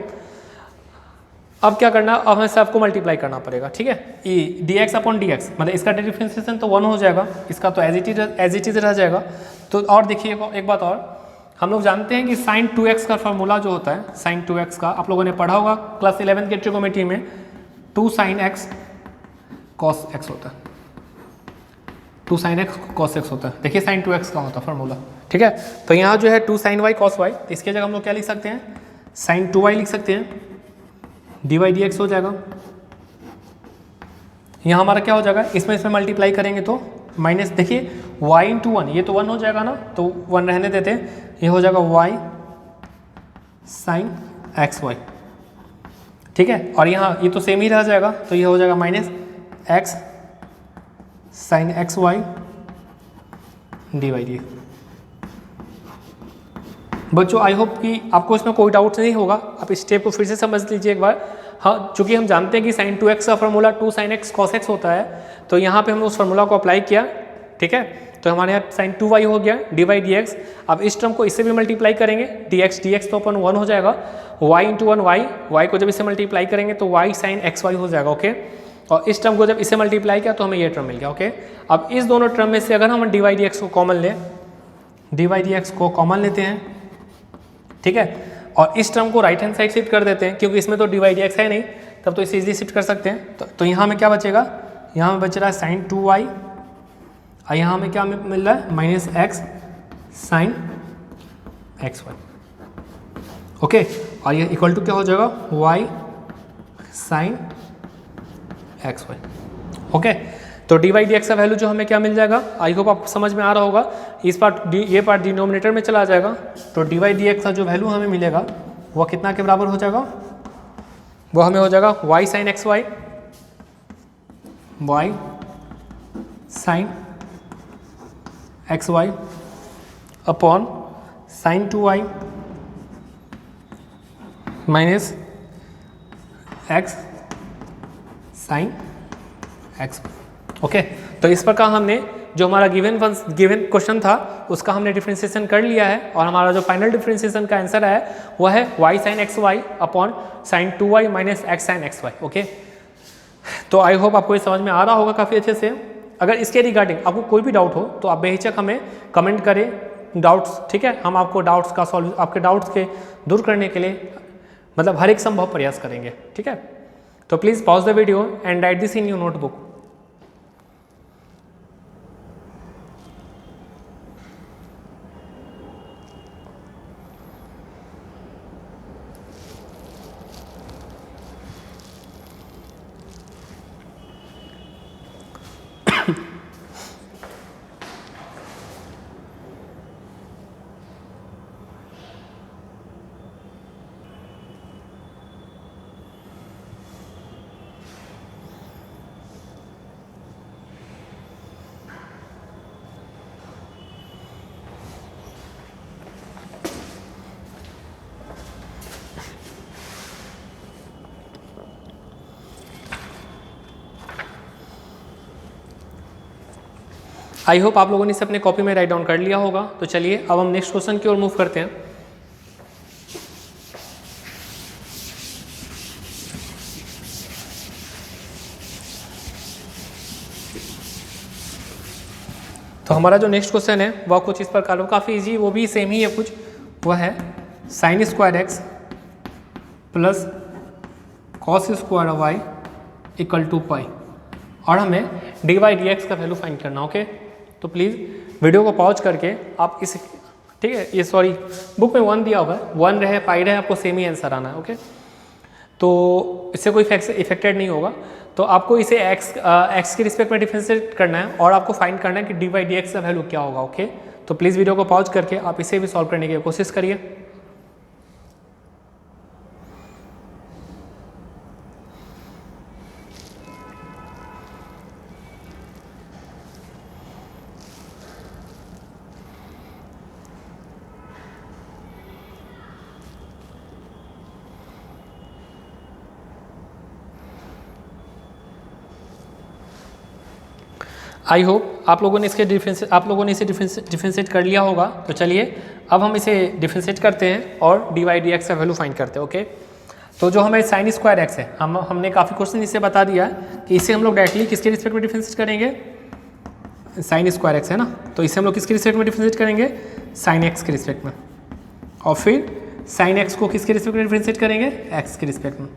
अब क्या करना, अब हमें सबको मल्टीप्लाई करना पड़ेगा, ठीक है। E D x upon D x, मतलब इसका डिफरेंशिएशन तो 1 हो जाएगा, इसका तो एज इट इज रह जाएगा। तो और देखिए एक बात और, हम लोग जानते हैं कि साइन 2x का फॉर्मूला जो होता है, साइन 2x का आप लोगों ने पढ़ा होगा क्लास 11 के ट्रिगोनोमेट्री में, 2 साइन एक्स कॉस एक्स होता है, 2 साइन एक्स कॉस एक्स होता है। देखिए साइन 2x का होता है फॉर्मूला, ठीक है। तो यहाँ जो है 2 साइन वाई कॉस वाई, इसके जगह हम लोग क्या लिख सकते हैं, साइन 2y लिख सकते हैं, डी वाई डी एक्स हो जाएगा। यहाँ हमारा क्या हो जाएगा, इसमें मल्टीप्लाई करेंगे तो माइनस, देखिए y इंटू 1, ये तो 1 हो जाएगा ना, तो 1 रहने देते हैं, ये हो जाएगा y साइन एक्स वाई, ठीक है। और यहाँ ये तो सेम ही रह जाएगा, तो ये हो जाएगा minus x sine x y d y d. बच्चों आई होप कि आपको इसमें कोई डाउट नहीं होगा, आप इस स्टेप को फिर से समझ लीजिए एक बार। हाँ, चूंकि हम जानते हैं कि साइन 2x का formula 2 sin x cos x होता है, तो यहाँ पे हमने उस फॉर्मूला को अप्लाई किया, ठीक है। तो हमारे यहाँ साइन 2y हो गया डी वाई डी एक्स। अब इस टर्म को इससे भी मल्टीप्लाई करेंगे, dx तो अपन 1 हो जाएगा, y इंटू 1 y को जब इससे मल्टीप्लाई करेंगे तो y साइन एक्स वाई हो जाएगा, ओके। और इस टर्म को जब इससे मल्टीप्लाई किया तो हमें ये टर्म मिल गया, ओके। अब इस दोनों टर्म में से अगर हम डी वाई डी एक्स को कॉमन लें, डी वाई डी एक्स को कॉमन लेते हैं, ठीक है, और इस टर्म को राइट हैंड साइड शिफ्ट कर देते हैं, क्योंकि इसमें तो डी वाई डी एक्स है नहीं, तब तो इसे इजीली शिफ्ट कर सकते हैं। तो यहाँ में क्या बचेगा, यहाँ में बच रहा है साइन 2y, और यहाँ में क्या मिल रहा है minus x sine x y, okay. और ये इक्वल टू क्या हो जाएगा y sine x y, okay. तो डी वाई डी एक्स का वैल्यू जो हमें क्या मिल जाएगा, आई होप आपको समझ में आ रहा होगा। इस पार्ट ये पार्ट डिनोमिनेटर में चला जाएगा, तो डी वाई डी एक्स का जो वैल्यू हमें मिलेगा वो कितना के बराबर हो जाएगा, वो हमें हो जाएगा y sine x y, y sine x y upon sine 2y minus x sine x, okay. तो इस प्रकार हमने जो हमारा गिवन क्वेश्चन था उसका हमने डिफरेंशिएशन कर लिया है, और हमारा जो फाइनल डिफरेंशिएशन का आंसर है वह है y sine x y upon sine 2y minus x sine x y, okay. तो आई होप आपको ये समझ में आ रहा होगा काफ़ी अच्छे से। अगर इसके रिगार्डिंग आपको कोई भी डाउट हो तो आप बेहिचक हमें कमेंट करें डाउट्स, ठीक है। हम आपको डाउट्स का आपके डाउट्स के दूर करने के लिए मतलब हर एक संभव प्रयास करेंगे, ठीक है। तो please pause the video and right this in your notebook. I hope आप लोगों ने इसे अपने कॉपी में राइट डाउन कर लिया होगा। तो चलिए अब हम नेक्स्ट क्वेश्चन की ओर मूव करते हैं। तो हमारा जो नेक्स्ट क्वेश्चन है वह कुछ इस प्रकार, काफ़ी इजी, वो भी सेम ही है कुछ, वह है sine square x plus cos square y equal to pi, और हमें डी वाई डी एक्स का वैल्यू फाइंड करना, ओके। तो प्लीज़ वीडियो को पॉज करके आप इस, ठीक है, ये सॉरी बुक में 1 दिया हुआ है, 1 रहे पाई रहे, आपको सेम ही आंसर आना है, ओके। तो इससे कोई इफेक्टेड नहीं होगा। तो आपको इसे एक्स के रिस्पेक्ट में डिफरेंशिएट करना है, और आपको फाइंड करना है कि डी वाई डी एक्स का वैल्यू क्या होगा, ओके। तो प्लीज़ वीडियो को पॉज करके आप इसे भी सॉल्व करने की कोशिश करिए। आई होप आप लोगों ने इसे डिफरेंशिएट कर लिया होगा। तो चलिए अब हम इसे डिफरेंशिएट करते हैं और डी वाई डी एक्स का वैल्यू फाइंड करते हैं, ओके। तो जो हमें साइन स्क्वायर एक्स है, हमने काफ़ी क्वेश्चन इससे बता दिया है कि इसे हम लोग डायरेक्टली किसके रिस्पेक्ट में डिफरेंशिएट करेंगे, साइन स्क्वायर एक्स है ना, तो इसे हम लोग किसके रिस्पेक्ट में डिफरेंशिएट करेंगे, साइन एक्स के रिस्पेक्ट में, और फिर साइन एक्स को किसके रिस्पेक्ट में डिफरेंशिएट करेंगे, एक्स के रिस्पेक्ट में।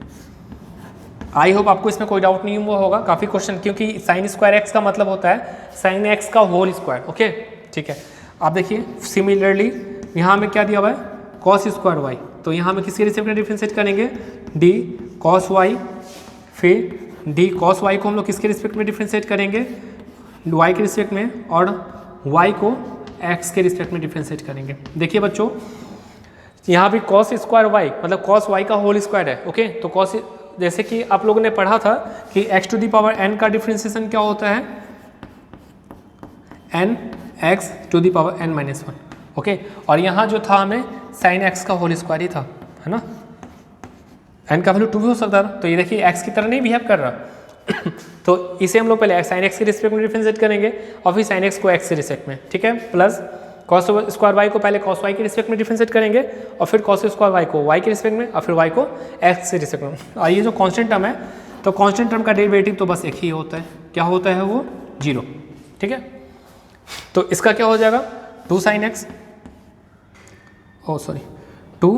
आई होप आपको इसमें कोई डाउट नहीं हुआ होगा, काफ़ी क्वेश्चन, क्योंकि साइन स्क्वायर एक्स का मतलब होता है साइन एक्स का होल स्क्वायर, ओके, ठीक है। आप देखिए सिमिलरली यहाँ में क्या दिया हुआ है, कॉस स्क्वायर वाई, तो यहाँ में किसके रिस्पेक्ट में डिफरेंशिएट करेंगे, डी कॉस वाई, फिर डी कॉस वाई को हम लोग किसके रिस्पेक्ट में डिफरेंशिएट करेंगे, वाई के रिस्पेक्ट में, और वाई को एक्स के रिस्पेक्ट में डिफरेंशिएट करेंगे। देखिए बच्चों यहाँ भी कॉस स्क्वायर वाई मतलब कॉस वाई का होल स्क्वायर है, ओके। तो कॉस, जैसे कि आप लोगों ने पढ़ा था कि x to the power n का डिफरेंशिएशन क्या होता है, n x to the power n minus one. Okay, और यहाँ जो था हमें साइन एक्स का होल स्क्वायर ही था, है ना। एन का वैल्यू 2 भी हो सकता था, तो ये देखिए एक्स की तरह नहीं बिहेव कर रहा तो इसे हम लोग पहले साइन एक्स के रिस्पेक्ट में डिफरेंशिएट करेंगे और फिर साइन एक्स को एक्स के रिस्पेक्ट में, ठीक है, प्लस कॉस स्क्वायर वाई को पहले कॉस वाई के रिस्पेक्ट में डिफरेंशिएट करेंगे और फिर कॉस स्क्वायर वाई को वाई के रिस्पेक्ट में और फिर वाई को एक्स के रिस्पेक्ट में। और ये जो कांस्टेंट टर्म है, तो कांस्टेंट टर्म का डेरिवेटिव तो बस एक ही होता है, क्या होता है वो, 0, ठीक है। तो इसका क्या हो जाएगा, 2 sin x, ओ सॉरी 2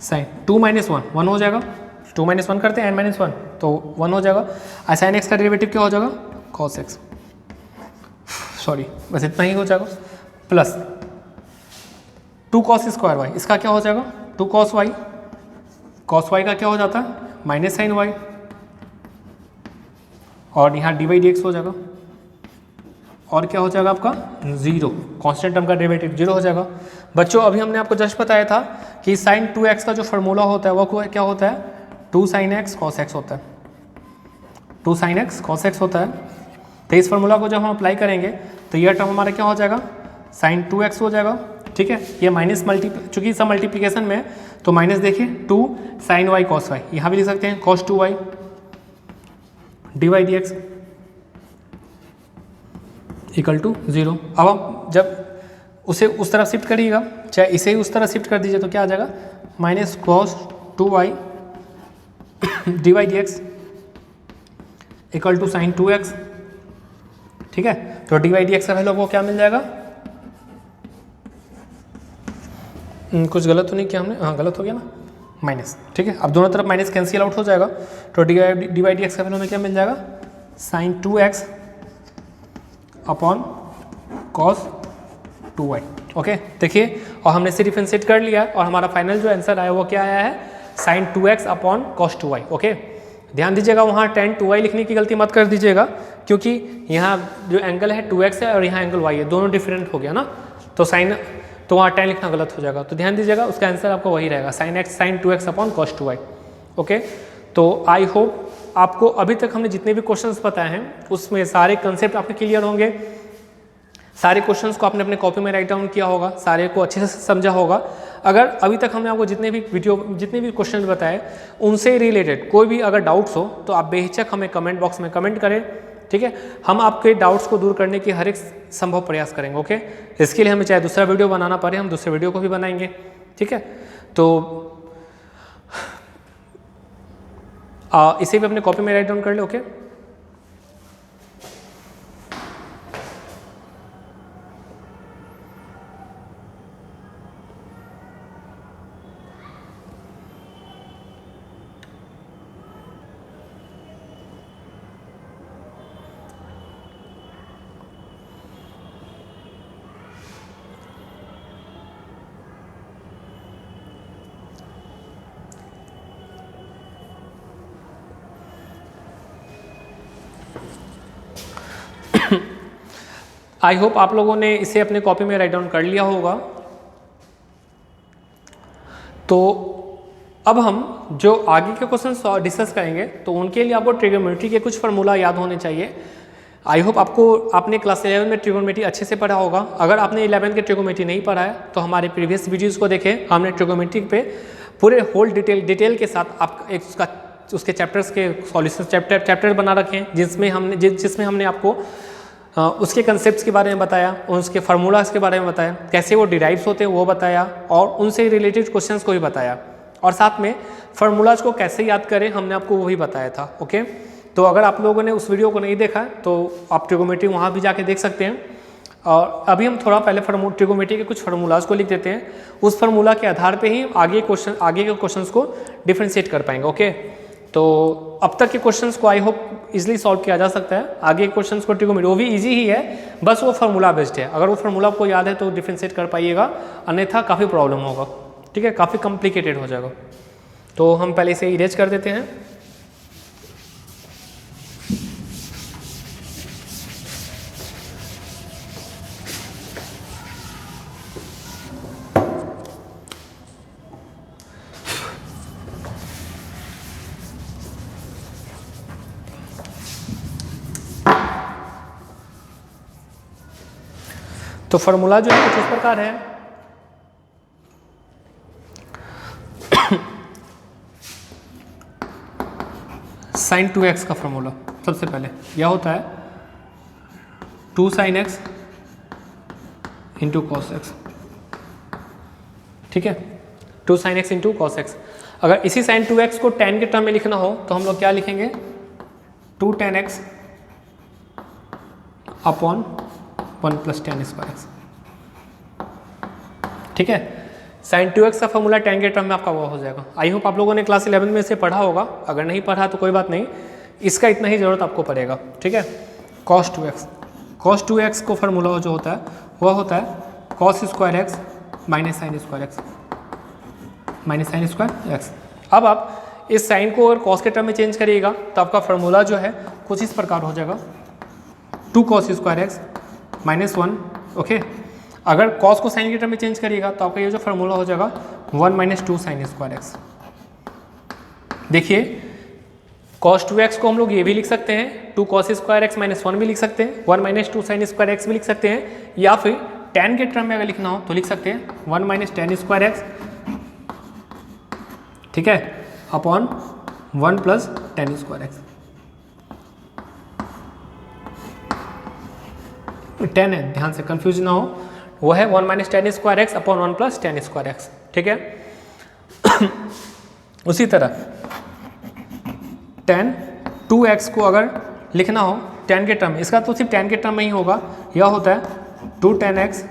sin 2 - 1 1 हो जाएगा, 2 - 1 करते हैं n - 1 तो 1 हो जाएगा। और साइन एक्स का डेरिवेटिव क्या हो जाएगा, cos x, सॉरी बस इतना ही हो जाएगा, प्लस 2 cos स्क्वायर वाई, इसका क्या हो जाएगा 2 cos y, cos y का क्या हो जाता है माइनस साइन y, और यहाँ dy/dx हो जाएगा, और क्या हो जाएगा आपका 0, कांस्टेंट टर्म का डेरिवेटिव 0 हो जाएगा। बच्चों अभी हमने आपको जस्ट बताया था कि sin 2x का जो फार्मूला होता है वो क्या होता है, 2 sin x cos x होता है, 2 sin x cos x होता है। तो इस फार्मूला को जब हम अप्लाई करेंगे तो यह टर्म हमारा क्या हो जाएगा, sin 2x हो जाएगा, ठीक है। ये माइनस चूंकि सब मल्टीप्लिकेशन में तो माइनस देखिए 2 sin y cos y, यहाँ भी लिख सकते हैं cos 2y dy/dx equal to 0। अब आप जब उसे उस तरफ शिफ्ट करिएगा, चाहे इसे ही उस तरफ शिफ्ट कर दीजिए तो क्या आ जाएगा, minus cos 2y dy/dx equal to sin 2x, ठीक है। तो dy/dx का वैल्यू आपको क्या मिल जाएगा, कुछ गलत तो नहीं किया हमने, हाँ गलत हो गया ना, माइनस, ठीक है। अब दोनों तरफ माइनस कैंसिल आउट हो जाएगा, तो dy/dx का वैल्यू में क्या मिल जाएगा, sin 2x upon cos 2y। Okay, देखिए और हमने इसे डिफरेंशिएट कर लिया और हमारा फाइनल जो आंसर आया वो क्या आया है, sin 2x upon cos 2y। Okay, ध्यान दीजिएगा वहाँ tan 2y लिखने की गलती मत कर दीजिएगा, क्योंकि यहाँ जो एंगल है 2x है और यहाँ एंगल y है, दोनों डिफरेंट हो गया ना, तो साइन तो वहाँ tan लिखना गलत हो जाएगा। तो ध्यान दीजिएगा उसका आंसर आपको वही रहेगा, sin 2x upon cos 2y। Okay, तो आई होप आपको अभी तक हमने जितने भी क्वेश्चंस बताए हैं उसमें सारे कंसेप्ट आपके क्लियर होंगे, सारे क्वेश्चंस को आपने अपने कॉपी में राइट डाउन किया होगा, सारे को अच्छे से समझा होगा। अगर अभी तक हमने आपको जितने भी क्वेश्चन बताए उनसे रिलेटेड कोई भी अगर डाउट्स हो तो आप बेहिचक हमें कमेंट बॉक्स में कमेंट करें, ठीक है। हम आपके डाउट्स को दूर करने की हर एक संभव प्रयास करेंगे। ओके, इसके लिए हमें चाहे दूसरा वीडियो बनाना पड़े हम दूसरे वीडियो को भी बनाएंगे, ठीक है। तो इसे भी अपने कॉपी में राइट डाउन कर ले। ओके, आई होप आप लोगों ने इसे अपने कॉपी में राइट डाउन कर लिया होगा। तो अब हम जो आगे के क्वेश्चन डिस्कस करेंगे तो उनके लिए आपको ट्रिगोनोमेट्री के कुछ फार्मूला याद होने चाहिए। आई होप आपने क्लास 11 में ट्रिगोनोमेट्री अच्छे से पढ़ा होगा। अगर आपने 11 के ट्रिगोनोमेट्री नहीं पढ़ा है तो हमारे प्रीवियस वीडियोज़ को देखें, हमने ट्रिगोनोमेट्री पे पूरे होल डिटेल के साथ आप उसके चैप्टर्स के सॉल्यूशन चैप्टर बना रखे हैं, जिसमें हमने आपको उसके कंसेप्ट्स के बारे में बताया, उसके फार्मूलाज के बारे में बताया, कैसे वो डिराइव्स होते हैं वो बताया, और उनसे रिलेटेड क्वेश्चंस को भी बताया, और साथ में फार्मूलाज को कैसे याद करें हमने आपको वही बताया था। ओके, तो अगर आप लोगों ने उस वीडियो को नहीं देखा तो आप ट्रिगोनोमेट्री वहाँ भी जाके देख सकते हैं। और अभी हम थोड़ा पहले ट्रिगोनोमेट्री के कुछ फार्मूलाज को लिख देते हैं, उस फार्मूला के आधार पर ही आगे के क्वेश्चंस को डिफ्रेंशिएट कर पाएंगे। ओके, तो अब तक के क्वेश्चंस को आई होप इजीली सॉल्व किया जा सकता है। आगे क्वेश्चंस को ट्रिगोनोमेट्री वो भी इजी ही है, बस वो फार्मूला बेस्ड है। अगर वो फार्मूला आपको याद है तो डिफ्रेंशिएट कर पाइएगा, अन्यथा काफ़ी प्रॉब्लम होगा, ठीक है, काफ़ी कॉम्प्लिकेटेड हो जाएगा। तो हम पहले इसे इरेज कर देते हैं। तो फॉर्मूला जो है कुछ इस प्रकार है, sin 2x का फॉर्मूला सबसे पहले यह होता है 2 sin x into cos x, ठीक है, 2 sin x into cos x। अगर इसी sin 2x को tan के टर्म में लिखना हो तो हम लोग क्या लिखेंगे, 2 tan x upon 1 plus tan square x, ठीक है। sin 2x का फॉर्मूला tan के टर्म में आपका वो हो जाएगा। आई होप आप लोगों ने क्लास 11 में से पढ़ा होगा, अगर नहीं पढ़ा तो कोई बात नहीं, इसका इतना ही ज़रूरत आपको पड़ेगा, ठीक है। cos 2x, cos 2x को फॉर्मूला जो होता है वह होता है cos square x minus sine square x, minus sine square x। अब आप इस साइन को अगर cos के टर्म में चेंज करिएगा तो आपका फॉर्मूला जो है कुछ इस प्रकार हो जाएगा, 2 cos square x minus 1, okay. अगर cos को साइन के टर्म में चेंज करिएगा तो आपका ये जो फॉर्मूला हो जाएगा 1 माइनस 2 साइन स्क्वायर x। देखिए cos 2x को हम लोग ये भी लिख सकते हैं, 2 cos स्क्वायर x माइनस 1 भी लिख सकते हैं, 1 माइनस 2 साइन स्क्वायर x भी लिख सकते हैं, या फिर tan के टर्म में अगर लिखना हो तो लिख सकते हैं 1 माइनस tan स्क्वायर x, ठीक है, upon 1 plus tan square x। tan है, ध्यान से कंफ्यूज ना हो, वो है 1 minus tan square x upon 1 plus tan square x, ठीक है। उसी तरह tan 2x को अगर लिखना हो tan के टर्म, इसका तो सिर्फ tan के टर्म में ही होगा, यह होता है 2 tan x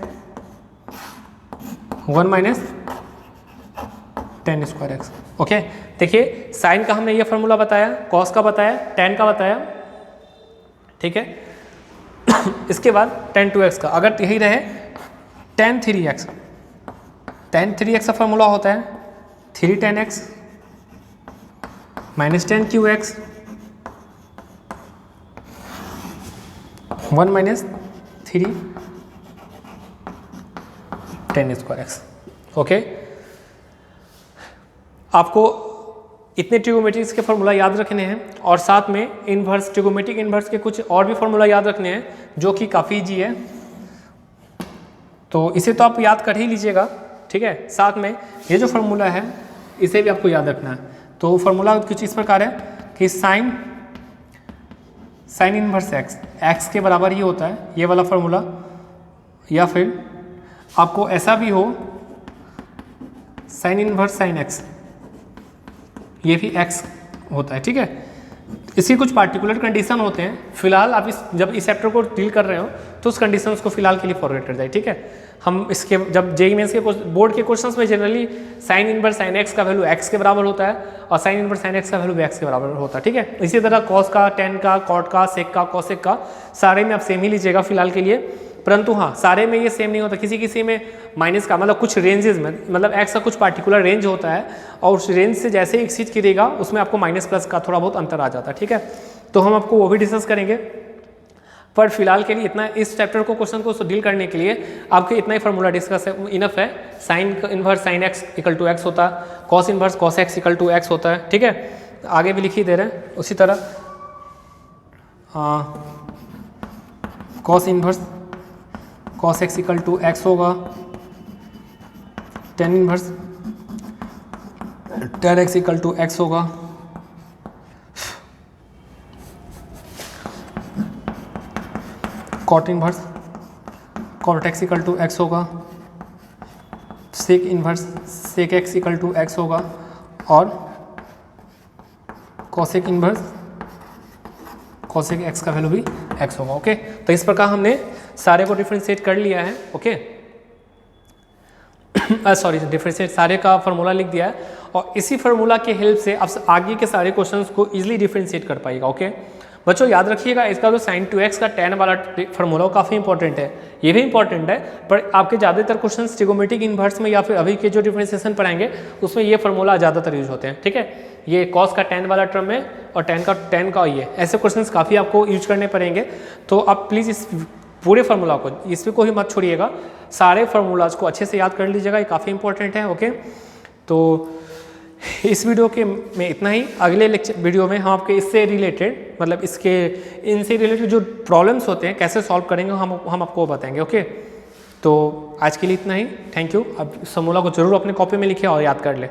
1 minus tan square x, okay. देखिए साइन का हमने ये फॉर्मूला बताया, cos का बताया, tan का बताया, ठीक है। इसके बाद tan 2x का अगर यही रहे tan 3x, tan 3x का फॉर्मूला होता है 3 tan x minus tan qx 1 minus 3 tan square x, okay. आपको इतने ट्रिगोमेट्रिक्स के फॉर्मूला याद रखने हैं और साथ में इन्वर्स, ट्रिगोमेट्रिक इन्वर्स के कुछ और भी फॉर्मूला याद रखने हैं जो कि काफ़ी ईजी है, तो इसे तो आप याद कर ही लीजिएगा, ठीक है। साथ में ये जो फॉर्मूला है इसे भी आपको याद रखना है। तो फॉर्मूला कुछ इस प्रकार है कि साइन इन्वर्स x के बराबर ही होता है ये वाला फॉर्मूला, या फिर आपको ऐसा भी हो साइन इन्वर्स साइन x, ये भी x होता है, ठीक है। इसके कुछ पार्टिकुलर कंडीशन होते हैं, फिलहाल आप जब इस चैप्टर को डील कर रहे हो तो उस कंडीशन को फिलहाल के लिए फॉरगेट कर जाए, ठीक है। हम इसके जब जेईई मेंस के बोर्ड के क्वेश्चंस में generally sine inverse sine x का वैल्यू x के बराबर होता है और साइन इनवर्स साइन x का वैल्यू x के बराबर होता है, ठीक है। इसी तरह cos का, tan का, cot का, sec का, cosec का, सारे में आप सेम ही लीजिएगा फिलहाल के लिए, परंतु हाँ सारे में ये सेम नहीं होता, किसी किसी में माइनस का मतलब कुछ रेंजेस में, मतलब x का कुछ पार्टिकुलर रेंज होता है और उस रेंज से जैसे ही एक्सीड करेगा उसमें आपको माइनस प्लस का थोड़ा बहुत अंतर आ जाता है, ठीक है। तो हम आपको वो भी डिस्कस करेंगे, पर फिलहाल के लिए इतना इस चैप्टर को क्वेश्चन को डील करने के लिए आपके इतना ही फार्मूला डिस्कस इनफ है। Sine inverse sine x equal to x होता है, cos inverse cos x equal to x होता है, ठीक है। आगे भी लिख ही दे रहे हैं। उसी तरह cos inverse cos x equal to x होगा, tan inverse tan x equal to x होगा, cot inverse cot x equal to x होगा, sec inverse sec x equal to x होगा और कॉसेक इन्वर्स कॉसेक x का value भी x होगा, okay. तो इस प्रकार हमने सारे को डिफरेंशिएट कर लिया है, ओके। सॉरी डिफरेंशिएट सारे का फार्मूला लिख दिया है और इसी फार्मूला के हेल्प से आप आगे के सारे क्वेश्चंस को इजीली डिफरेंशिएट कर पाएगा, ओके। बच्चों याद रखिएगा इसका जो साइन 2x का tan वाला फार्मूला काफ़ी इंपॉर्टेंट है, ये भी इंपॉर्टेंट है, पर आपके ज़्यादातर क्वेश्चन ट्रिगोमेट्रिक इन्वर्स में या फिर अभी के जो डिफरेंशिएशन पढ़ाएंगे उसमें ये फार्मूला ज़्यादातर यूज होते हैं, ठीक है। ये कॉस का tan वाला टर्म में और tan का ये ऐसे क्वेश्चन काफ़ी आपको यूज करने पड़ेंगे। तो आप प्लीज़ इस पूरे फार्मूला को इसमें को ही मत छोड़िएगा, सारे फार्मूलाज को अच्छे से याद कर लीजिएगा, ये काफ़ी इंपॉर्टेंट है, ओके। तो इस वीडियो के में इतना ही। अगले लेक्चर वीडियो में हम आपके इससे रिलेटेड मतलब इनसे रिलेटेड जो प्रॉब्लम्स होते हैं कैसे सॉल्व करेंगे हम आपको बताएंगे, ओके। तो आज के लिए इतना ही, थैंक यू। अब इस फॉर्मूला को जरूर अपने कॉपी में लिखें और याद कर लें।